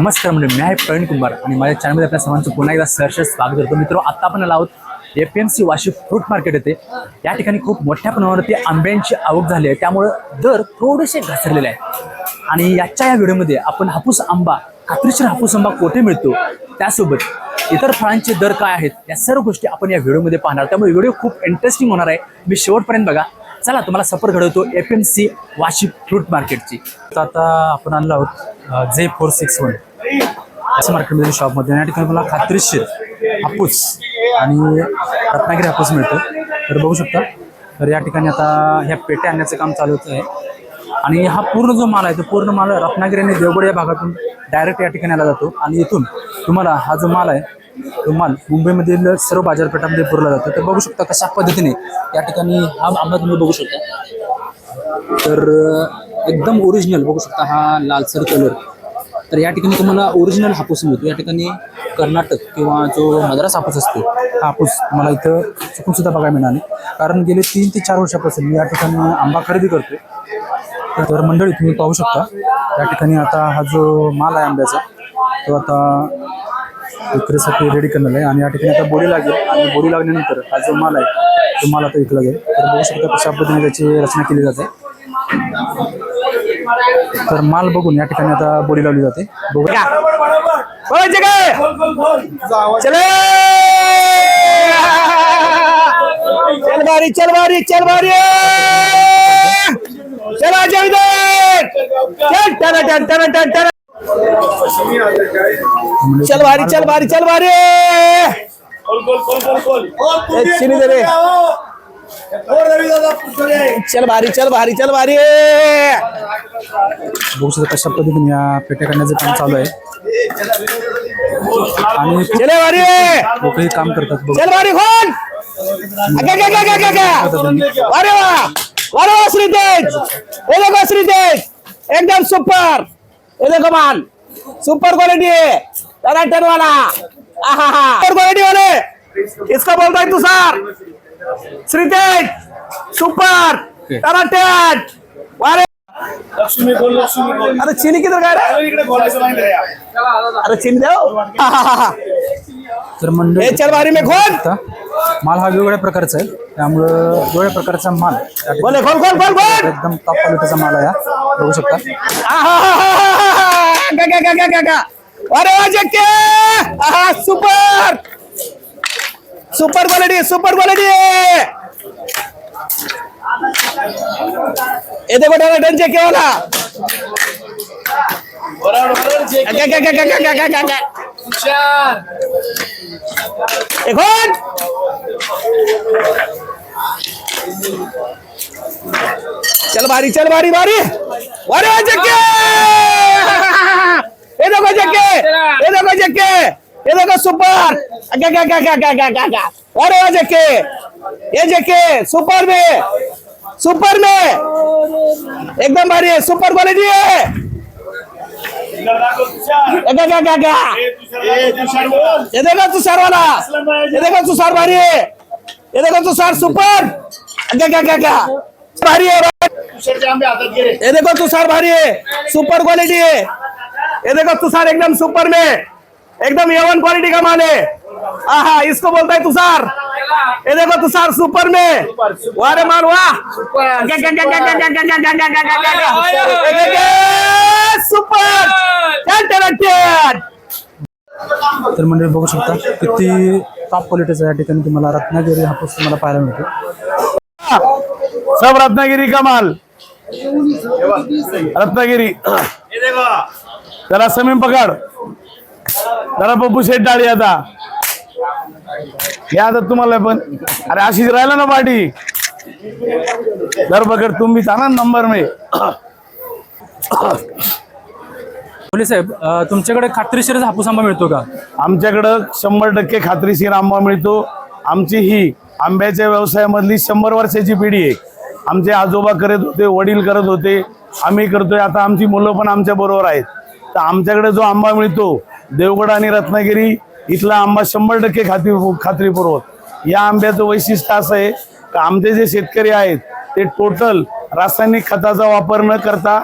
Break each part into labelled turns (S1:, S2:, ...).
S1: नमस्कार म्हणजे मी आहे प्रवीण कुंभार आणि माझ्या चॅनलमध्ये आपल्या सर्वांचं पुन्हा एकदा सहर्ष स्वागत करतो. मित्रों, आता आपण आलो आहोत एपीएमसी वाशी फ्रूट मार्केट येथे. या ठिकाणी खूप मोठ्या प्रमाणावरती आंब्यांची आवक झाली आहे, त्यामुळे दर थोडेसे घसरलेले आहेत. आणि या व्हिडिओमध्ये आपण हापूस आंबा, खात्रीशीर हापूस आंबा कोठे मिळतो, त्यासोबत इतर फळांचे दर काय आहेत, या सर्व गोष्टी आपण या व्हिडिओमध्ये पाहणार. त्यामुळे व्हिडिओ खूप इंटरेस्टिंग होणार आहे, मी शेवटपर्यंत बघा. चला तुम्हाला सफर घडवतो एपीएमसी वाशी फ्रूट मार्केटची. तर आता आपण आणलो आहोत J461 असं मार्केटमध्ये शॉपमध्ये. या ठिकाणी मला खात्रीशीर हापूस आणि रत्नागिरी हापूस मिळतो. तर बघू शकता. तर या ठिकाणी आता ह्या पेट्या आणण्याचं काम चालू होतं आहे. आणि हा पूर्ण जो माल आहे तो पूर्ण माल रत्नागिरी आणि देवगड या भागातून डायरेक्ट या ठिकाणी आला जातो. आणि इथून तुम्हाला हा जो माल आहे तो माल मुंबईमधील सर्व बाजारपेठांमध्ये पुरवला जातो. तर बघू शकता कशा पद्धतीने या ठिकाणी हा आंबा तुम्ही बघू शकता. तर एकदम ओरिजिनल बघू शकता, हा लालसर कलर. तर या ठिकाणी तुम्हाला ओरिजिनल हापूस मिळतो. या ठिकाणी कर्नाटक किंवा जो मद्रास हापूस असतो हा हापूस मला इथं चुकून सुद्धा बघायला मिळाला नाही, कारण गेले 3 ते 4 वर्षापासून मी या ठिकाणी आंबा खरेदी करतो. तर मंडळी तुम्ही पाहू शकता या ठिकाणी आता हा जो माल आहे आंब्याचा तो आता विक्रीसाठी रेडी करणार आहे. आणि या ठिकाणी आता बोली लागेल आणि बोली लागल्यानंतर हा जो माल आहे तो माल आता विकला जाईल. तर बघू शकता कशा पद्धतीने त्याची रचना केली जाते. तर माल बघून या ठिकाणी आता बोली लावली जाते.
S2: चल बारी चल बारी चल बारी चला जयदेव चल टन टन टन टन टन चल बारी चल बारी चल बारी चिनी दे रे चल बारी चल बारी चल बारी.
S1: बघू शकता कशा पद्धतीने या पेट्या करण्याचं काम चालू आहे. आणि
S2: चले बारी
S1: लोकही काम करतात.
S2: चल बारी खोल अरे वाह अरे वाह श्रीतेज, ये देखो श्रीतेज एकदम सुपर. ये देखो माल सुपर क्वालिटी है, टन वाला. सुपर क्वालिटी वाले इसका बोलता है तुषार. श्रीतेज सुपर टन.
S3: लक्ष्मी बोल
S2: अरे चीनी किधर गया? अरे चीनी दो.
S1: तर मंडळी
S2: चल बारी में खोल.
S1: माल हा वेगवेगळ्या प्रकारचा आहे, त्यामुळं वेगवेगळ्या प्रकारचा माल
S2: बोले खोल खोल खोल खोल.
S1: एकदम टॉप क्वालिटीचा माल आहे. बघू शकता.
S2: अरे वाह super super quality super quality. ये देखो टन चेक के वाला. चल बारी चल बारी बारी. अरे जक्के ये देखो जक्के ये देखो जक्के ये देखो सुपर. अरे जक्के ये जक्के सुपर में एकदम भारी है, सुपर क्वालिटी है. ये देखो तुषार वाला, ये देखो तुषार भारी है, ये देखो तुषार सुपर. भारी है, ये देखो तुषार भारी है, सुपर क्वालिटी है. ये देखो तुषार एकदम सुपर में एकदम A1 क्वालिटी का माल है. आहा इसको बोलता है तुषार. ये देखो तुषार सुपर में वारे माल वाह सुपर.
S1: तर मंडळी बघू शकता किती टॉप क्वालिटीचा या ठिकाणी तुम्हाला रत्नागिरी हापूस तुम्हाला पाहायला मिळतो.
S3: सब रत्नागिरी का माल. रत्नागिरी जरा समीम पकड, जरा पप्पू शेट डाळी. आता या आता तुम्हाला पण अरे अशीच राहिला ना पार्टी. दर पकड तुम्ही ना नंबर में.
S1: बोले साहेब, तुमच्याकडे खात्रीशीर हापूस आंबा मिळतो का?
S3: आमच्याकडं 100% खात्रीशीर आंबा मिळतो. आमची ही आंब्याच्या व्यवसायामधली 100 वर्षाची पिढी आहे. आमचे आजोबा करत होते, वडील करत होते, आम्ही करतोय. आता आमची मुलं पण आमच्या बरोबर आहेत. तर आमच्याकडे जो आंबा मिळतो देवगड आणि रत्नागिरी इथला आंबा 100% खात्रीपूर्वक. या आंब्याचं वैशिष्ट्य असं आहे की आमचे जे शेतकरी आहेत ते टोटल रासायनिक खताचा वापर न करता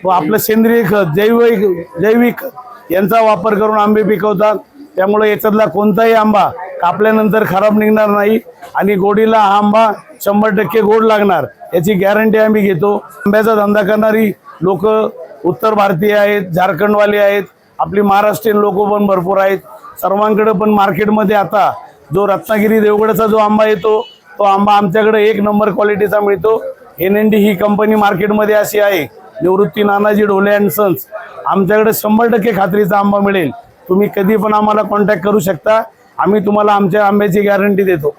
S3: व आपलं सेंद्रिय खत जैविक यांचा वापर करून आंबे पिकवतात. त्यामुळे याच्यातला कोणताही आंबा कापल्यानंतर खराब निघणार नाही आणि गोडीला हा आंबा 100% गोड लागणार याची गॅरंटी आम्ही घेतो. आंब्याचा धंदा करणारी लोक उत्तर भारतीय आहेत, झारखंडवाले आहेत, आपली महाराष्ट्रीयन लोक पण भरपूर आहेत. सर्वांकडे पण मार्केटमध्ये आता जो रत्नागिरी देवगडचा जो आंबा येतो तो आंबा आमच्याकडे 1 नंबर क्वालिटीचा मिळतो. NND ही कंपनी मार्केटमध्ये अशी आहे, निवृत्ती नानाजी ढोले अँड सन्स. आमच्याकडे 100% खात्रीचा आंबा मिळेल. तुम्ही कधी पण आम्हाला कॉन्टॅक्ट करू शकता. आम्ही तुम्हाला आमच्या आंब्याची गॅरंटी देतो.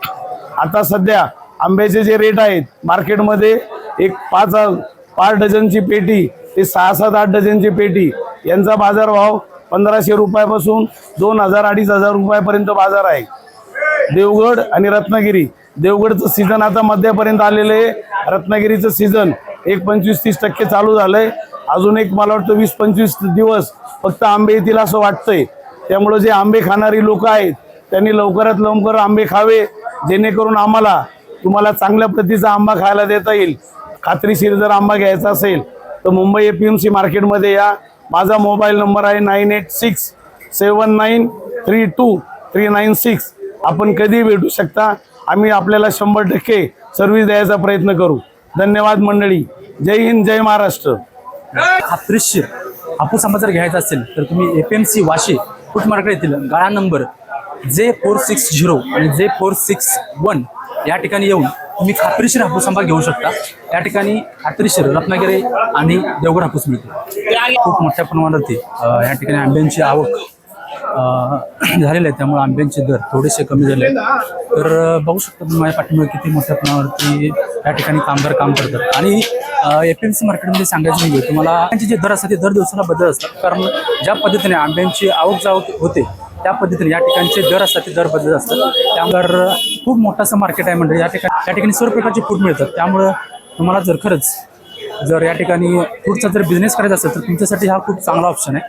S3: आता सध्या आंब्याचे जे रेट आहेत मार्केटमध्ये, एक 5 डझनची पेटी ते 6-7-8 डझनची पेटी यांचा बाजारभाव 1500 रुपयापासून 2000-2500 रुपयापर्यंत बाजार आहे. देवगड आणि रत्नागिरी, देवगडचं सीझन आता मध्यापर्यंत आलेलं आहे. रत्नागिरीचं सीझन 25-30% चालू झालंय. अजून एक मला वाटतं 20-25 दिवस फक्त आंबे येतील असं वाटतंय. त्यामुळे जे आंबे खाणारी लोक आहेत त्यांनी लवकरात लवकर आंबे खावे, जेणेकरून आम्हाला तुम्हाला चांगल्या प्रतीचा आंबा खायला देता येईल. खात्रीशीर जर आंबा घ्यायचा असेल तर मुंबई APMC मार्केटमध्ये या. माझा मोबाईल नंबर आहे 9867932396. आपण कधी भेटू शकता. आम्ही आपल्याला 100% सर्व्हिस द्यायचा प्रयत्न करू. धन्यवाद मंडळी. जय हिंद, जय महाराष्ट्र.
S1: खात्रीशीर हापूस आंबा जर घ्यायचा असेल तर तुम्ही APMC वाशी फ्रूट मार्केट येथील गाळा नंबर J460 आणि J461 या ठिकाणी येऊन तुम्ही खात्रीशीर हापूस आंबा घेऊ शकता. या ठिकाणी खात्रीशीर रत्नागिरी आणि देवगड हापूस मिळतो. खूप मोठ्या प्रमाणावरती या ठिकाणी आंब्यांची आवक झालेली आहे, त्यामुळे आंब्यांचे दर थोडेसे कमी झाले. तर बघू शकता तुम्ही माझ्या पाठीमुळे किती मोठ्या प्रमाणावरती या ठिकाणी कामगार काम करतात. आणि APMC मार्केटमध्ये सांगायचं म्हणजे तुम्हाला आंब्यांचे जे दर असतात ते दर दिवसाला बदल असतात. कारण ज्या पद्धतीने आंब्यांची आवक जावक होते त्या पद्धतीने या ठिकाणचे दर असतात ते दर बदलत असतात. त्यामुळे खूप मोठं असं मार्केट आहे म्हणजे या ठिकाणी सर्व प्रकारचे फ्रूट मिळतात. त्यामुळं तुम्हाला जर खरंच जर या ठिकाणी फ्रूटचा जर बिझनेस करायचा असेल तर तुमच्यासाठी हा खूप चांगला ऑप्शन आहे.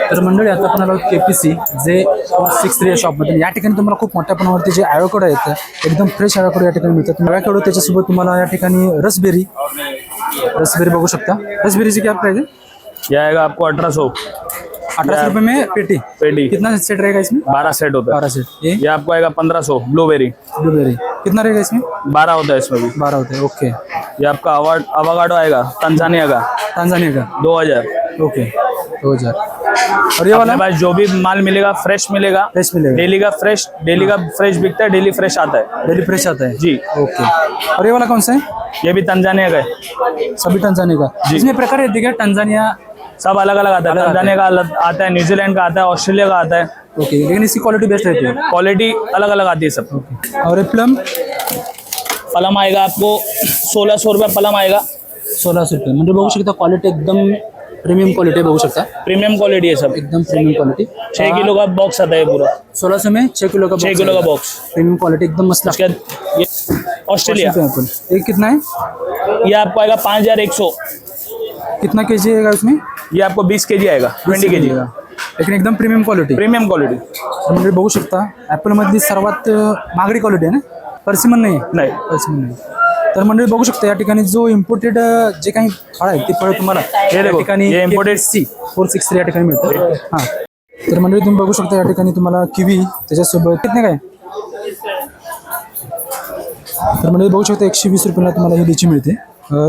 S1: तर मंडळी आता आपण आलो KPC J463 या शॉपमध्ये. या ठिकाणी तुम्हाला खूप मोठ्या प्रमाणावरती जे ॲवोकाडो आहेत एकदम फ्रेश ॲवोकाडो या ठिकाणी मिळतात. ॲवोकाडो त्याच्यासोबत तुम्हाला या ठिकाणी रसबेरी बघू शकता. रसबेरीची क्या प्राइस है?
S4: ये आएगा आपको 1800
S1: 1800 रुपये में पेटी. कितना सेट रहेगा इसमें?
S4: 12 सेट होता
S1: 12 सेट.
S4: है। ये आपको आएगा 1500 ब्लूबेरी
S1: ब्लूबेरी कितना रहेगा इसमें?
S4: 12 होता है इसमें भी।
S1: 12 होते हैं. ओके.
S4: ये आपका अवागाडो आएगा तंजानिया का
S1: तांजानिया का
S4: 2000।
S1: ओके 2000. और ये वाला
S4: अपने पास जो भी माल मिलेगा फ्रेश मिलेगा।
S1: फ्रेश मिलेगा.
S4: डेली का फ्रेश बिकता है, डेली फ्रेश आता है
S1: डेली फ्रेश आता है
S4: जी।
S1: ओके. और ये वाला कौन सा है?
S4: ये भी तंजानिया का है,
S1: सभी टंजानिया का. इसमें प्रकार है क्या? टंजानिया
S4: सब अलग अलग आता है। तंजानिया का आता है, न्यूजीलैंड का आता है, ऑस्ट्रेलिया का आता है।
S1: ओके. लेकिन इसकी क्वालिटी बेस्ट रहती है.
S4: क्वालिटी अलग अलग आती है सब।
S1: और ये प्लम
S4: पलम आएगा आपको 1600 रुपये पलम आएगा।
S1: 1600 रुपये म्हणजे बघू शकता क्वालिटी एकदम प्रीमियम क्वालिटी बघू शकता.
S4: प्रीमियम क्वालिटी है सब,
S1: एकदम प्रीमियम क्वालिटी.
S4: 6 किलो का बॉक्स आता है पूरा।
S1: 1600 में 6 किलो का
S4: 6 किलो का बॉक्स।
S1: प्रीमियम क्वालिटी एकदम मस्त
S4: उसके
S1: लगता
S4: बाद ये ऑस्ट्रेलिया,
S1: है. ये कितना है?
S4: ये आपको आएगा 5100।
S1: कितना केजी है इसमें?
S4: ये आपको 20 kg आएगा, 20 kg।
S1: लेकिन एकदम प्रीमियम क्वालिटी.
S4: प्रीमियम क्वालिटी
S1: म्हणजे बघू शकता ॲपलमधली सर्वात महागडी क्वालिटी आहे ना. परसिमन नाही.
S4: नाही।
S1: परसिमन नाही. तर मंडळी बघू शकता या ठिकाणी जो इम्पोर्टेड जे काही फळ आहे ते फळ तुम्हाला या ठिकाणी
S4: हे imported
S1: J463 या ठिकाणी मिळतं. हां. तर मंडळी तुम्ही बघू शकता या ठिकाणी तुम्हाला किवी त्याच्यासोबत किती काय. तर मंडळी बघू शकता 120 रुपयाला तुम्हाला ही लिची मिळते.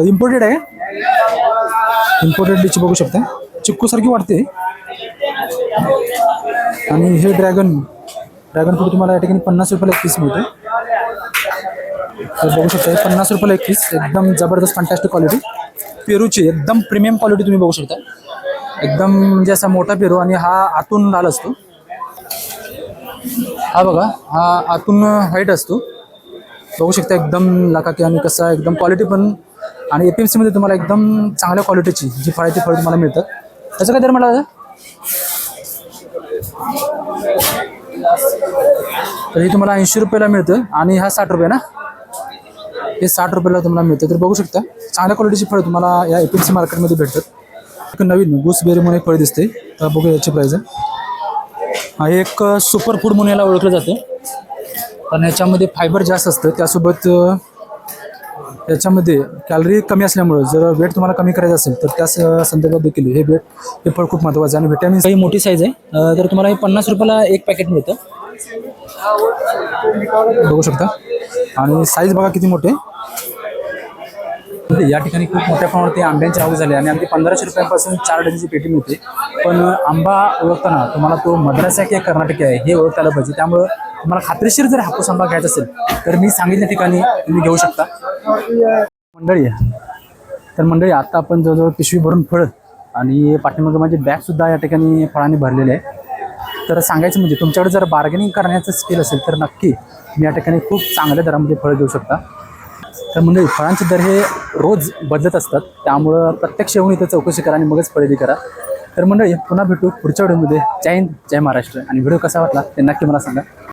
S1: इम्पोर्टेड आहे. इम्पोर्टेड लिची बघू शकता. चिक्कूसारखी वाटते. आणि हे ड्रॅगन फ्रूट तुम्हाला या ठिकाणी 50 रुपयाला 1 पीस मिळते. तर बघू शकता 50 रुपयाला 1 पीस. एकदम जबरदस्त फंटॅस्टिक क्वालिटी. पेरूची एकदम प्रीमियम क्वालिटी तुम्ही बघू शकता. एकदम म्हणजे असा मोठा पेरू आणि हा आतून लाल असतो. हा बघा हा आतून व्हाईट असतो. बघू शकता एकदम लाकाकी आणि कसा एकदम क्वालिटी पण. आणि APMC मध्ये तुम्हाला एकदम चांगल्या क्वालिटीची जी फळं ती फळं तुम्हाला मिळतात. त्याचं काय दर मला तर हे तुम्हाला 80 रुपयाला मिळतं आणि हा 60 रुपये ना. हे 60 रुपयाला तुम्हाला मिळतं. तर बघू शकता चांगल्या क्वालिटीची फळं तुम्हाला या APMC मार्केटमध्ये भेटतात. एक नवीन गुसबेरी म्हणून एक फळ दिसते. तर बघू याची प्राईज आहे. हा एक सुपर फूड म्हणून याला ओळखलं जातं कारण याच्यामध्ये फायबर जास्त असतं. त्यासोबत याच्यामध्ये कॅलरी कमी असल्यामुळं जर वेट तुम्हाला कमी करायचं असेल तर त्या संदर्भात देखील हे फळ खूप महत्त्वाचं आहे. आणि व्हिटॅमिन ही मोठी साईज आहे, तर तुम्हाला हे 50 रुपयाला एक पॅकेट मिळतं, बघू शकता. आणि साईज बघा किती मोठे. या ठिकाणी खूप मोठ्या प्रमाणात आंब्यांची आवक झाली आणि अगदी 1500 रुपयांपासून 4 डझनची पेटी मिळते. पण आंबा ओळखताना तुम्हाला तो मद्रास आहे की कर्नाटकी आहे हे ओळखता आलं पाहिजे. त्यामुळं तुम्हाला खात्रीशीर जर हापूस आंबा घ्यायचा असेल तर मी सांगितल्या ठिकाणी तुम्ही घेऊ शकता. मंडळी आता आपण जवळजवळ पिशवी भरून फळं आणि पाठीमागे माझी बॅगसुद्धा या ठिकाणी फळांनी भरलेले आहे. तर सांगायचं म्हणजे तुमच्याकडे जर बार्गेनिंग करण्याचं स्किल असेल तर नक्की मी या ठिकाणी खूप चांगल्या दरामध्ये फळं घेऊ शकता. तर म्हणजे फळांचे दर हे रोज बदलत असतात, त्यामुळं प्रत्यक्ष येऊन इथं चौकशी करा आणि मगच खरेदी करा. तर मंडळी पुन्हा भेटू पुढच्या व्हिडिओमध्ये. जय हिंद, जय महाराष्ट्र. आणि व्हिडिओ कसा वाटला ते नक्की मला सांगा.